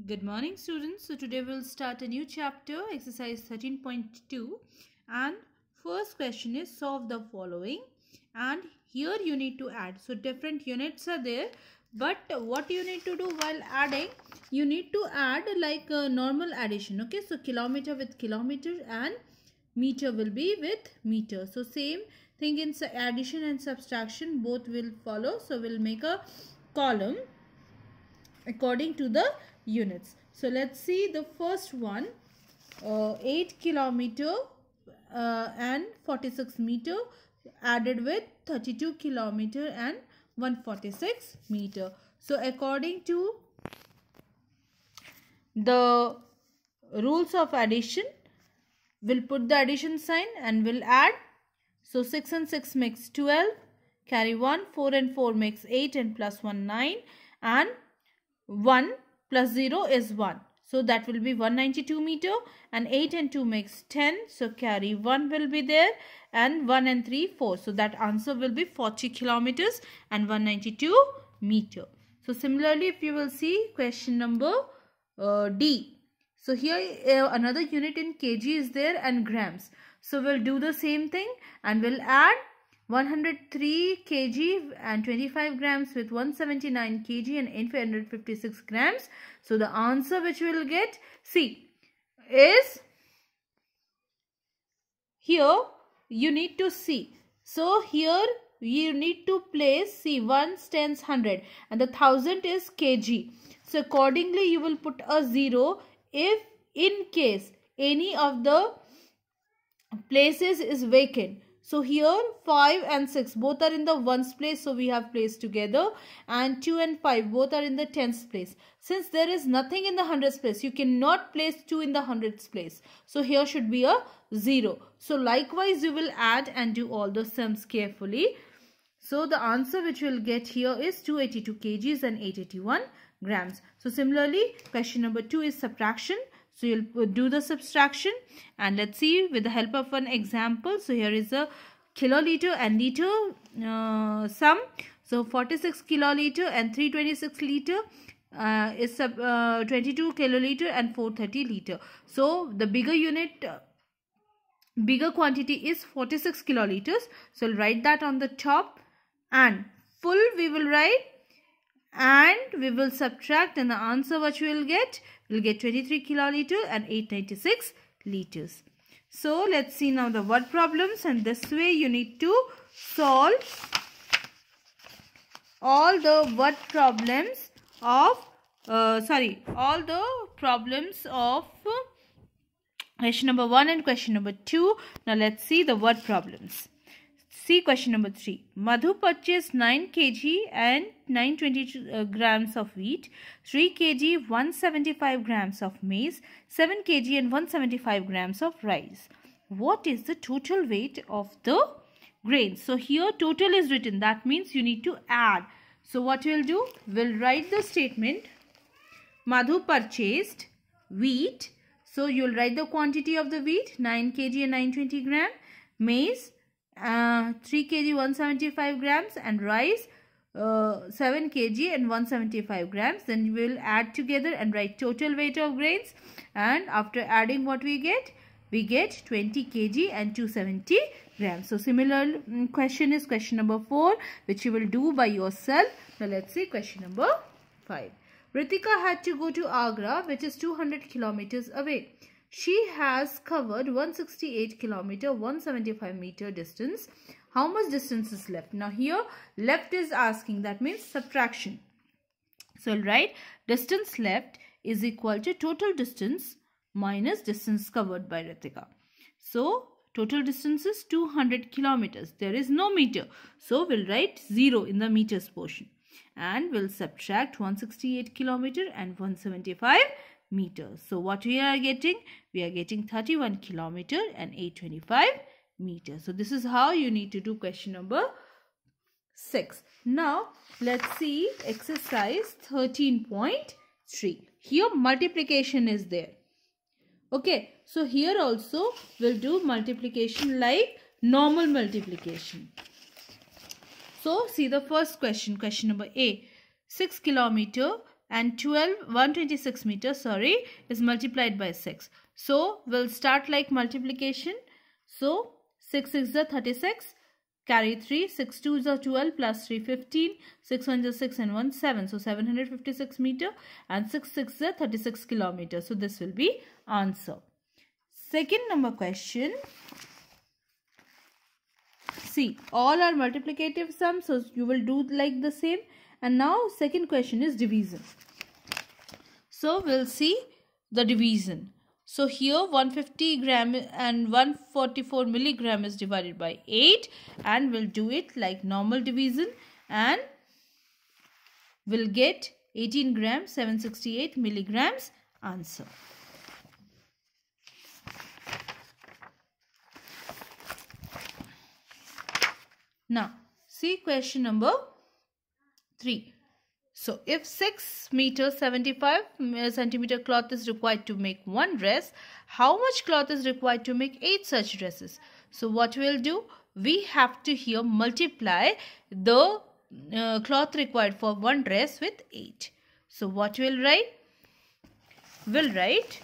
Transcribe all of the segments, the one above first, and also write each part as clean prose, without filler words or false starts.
Good morning, students. So today we'll start a new chapter, exercise 13.2, and first question is solve the following, and here you need to add. So different units are there, but what you need to do while adding, you need to add like a normal addition. Okay, so kilometer with kilometer and meter will be with meter. So same thing in addition and subtraction, both will follow. So we'll make a column according to the units. So let's see the first one, 8 kilometer and 46 meter added with 32 kilometer and 146 meter. So according to the rules of addition, we'll put the addition sign and we'll add. So 6 and 6 makes 12, carry 1, 4 and 4 makes 8, and plus 1 9, and 1 plus 0 is 1. So that will be 192 meter, and 8 and 2 makes 10. So carry 1 will be there, and 1 and 3 4. So that answer will be 40 kilometers and 192 meter. So similarly, if you will see question number D. So here another unit in kg is there and grams. So we'll do the same thing and we'll add 103 kg and 25 grams with 179 kg and 856 grams. So the answer which we will get, see, is here you need to see. So here you need to place, see, 1s, 10s, 100 and the 1000 is kg. So accordingly you will put a 0 if in case any of the places is vacant. So here 5 and 6 both are in the ones place, so we have placed together, and 2 and 5 both are in the tens place. Since there is nothing in the hundreds place, you cannot place 2 in the hundreds place. So here should be a 0. So likewise you will add and do all the sums carefully. So the answer which we will get here is 282 kgs and 881 grams. So similarly, question number 2 is subtraction. So you'll do the subtraction, and let's see with the help of an example. So here is a kiloliter and liter sum. So 46 kiloliter and 326 liter is 22 kiloliter and 430 liter. So the bigger unit, bigger quantity is 46 kiloliters. So we'll write that on the top, and full we will write, and we will subtract, and the answer which we will get, we'll get 23 kiloliter and 896 liters. So let's see now the word problems, and this way you need to solve all the word problems of all the problems of question number 1 and question number 2. Now let's see the word problems. See question number 3. Madhu purchased 9 kg and 920 grams of wheat, 3 kg 175 grams of maize, 7 kg and 175 grams of rice. What is the total weight of the grains? So here total is written. That means you need to add. So what we'll do? We'll write the statement. Madhu purchased wheat. So you'll write the quantity of the wheat, 9 kg and 920 gram, maize 3 kg 175 grams, and rice 7 kg and 175 grams. Then we will add together and write total weight of grains, and after adding what we get 20 kg and 270 grams. So similar question is question number 4, which you will do by yourself. Now let's see question number 5. Ritika had to go to Agra, which is 200 kilometers away. She has covered 168 kilometer 175 meter distance. How much distance is left? Now here left is asking, that means subtraction. So I'll write distance left is equal to total distance minus distance covered by Ritika. So total distance is 200 kilometers. There is no meter. So we'll write 0 in the meters portion. And we'll subtract 168 kilometer and 175 meters. So what we are getting? We are getting 31 kilometer and 825 meters. So this is how you need to do question number 6. Now let's see exercise 13.3. Here multiplication is there. Okay, so here also we'll do multiplication like normal multiplication. So see the first question, question number A. 6 kilometer and 126 meters, sorry, is multiplied by 6. So we'll start like multiplication. So 6 6 is 36, carry 3, 6 2 is 12, plus 3 15, 6 1 is 6 and 1 7. So 756 meter, and 6 6 is 36 kilometers. So this will be answer. Second number question. See, all are multiplicative sums, so you will do like the same. And now second question is division. So we'll see the division. So here 150 gram and 144 milligram is divided by 8, and we'll do it like normal division, and we'll get 18 grams 768 milligrams answer. Now see question number 3. So if 6 meters 75 centimeter cloth is required to make one dress, how much cloth is required to make 8 such dresses? So what we'll do, we have to here multiply the cloth required for one dress with 8. So what we'll write? We'll write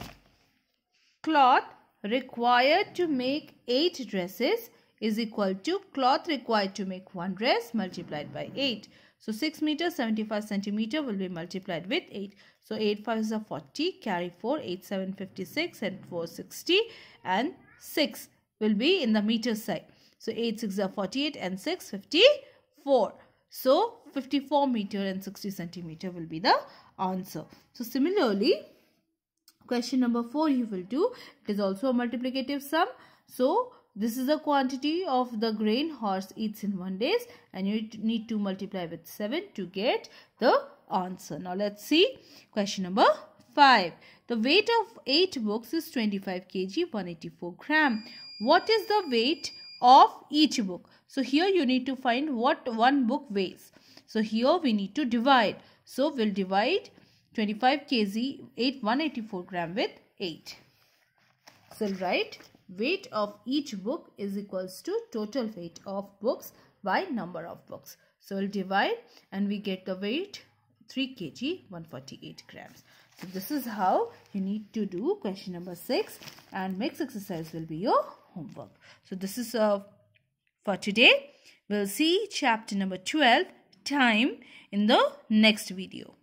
cloth required to make 8 dresses is equal to cloth required to make one dress multiplied by 8. So 6 meters 75 centimeter will be multiplied with 8. So 8 5 is 40, carry 4, 8 7 56 and 4 60, and 6 will be in the meter side. So 8 6 is 48 and 6 54. So 54 meter and 60 centimeter will be the answer. So similarly, question number 4 you will do. It is also a multiplicative sum. So this is the quantity of the grain horse eats in 1 day, and you need to multiply with 7 to get the answer. Now let's see question number 5. The weight of 8 books is 25 kg 184 gram. What is the weight of each book? So here you need to find what one book weighs. So here we need to divide. So we'll divide 25 kg 184 gram with 8. So write weight of each book is equals to total weight of books by number of books. So we'll divide and we get the weight 3 kg 148 grams. So this is how you need to do question number 6, and next exercise will be your homework. So this is for today. We'll see chapter number 12 time in the next video.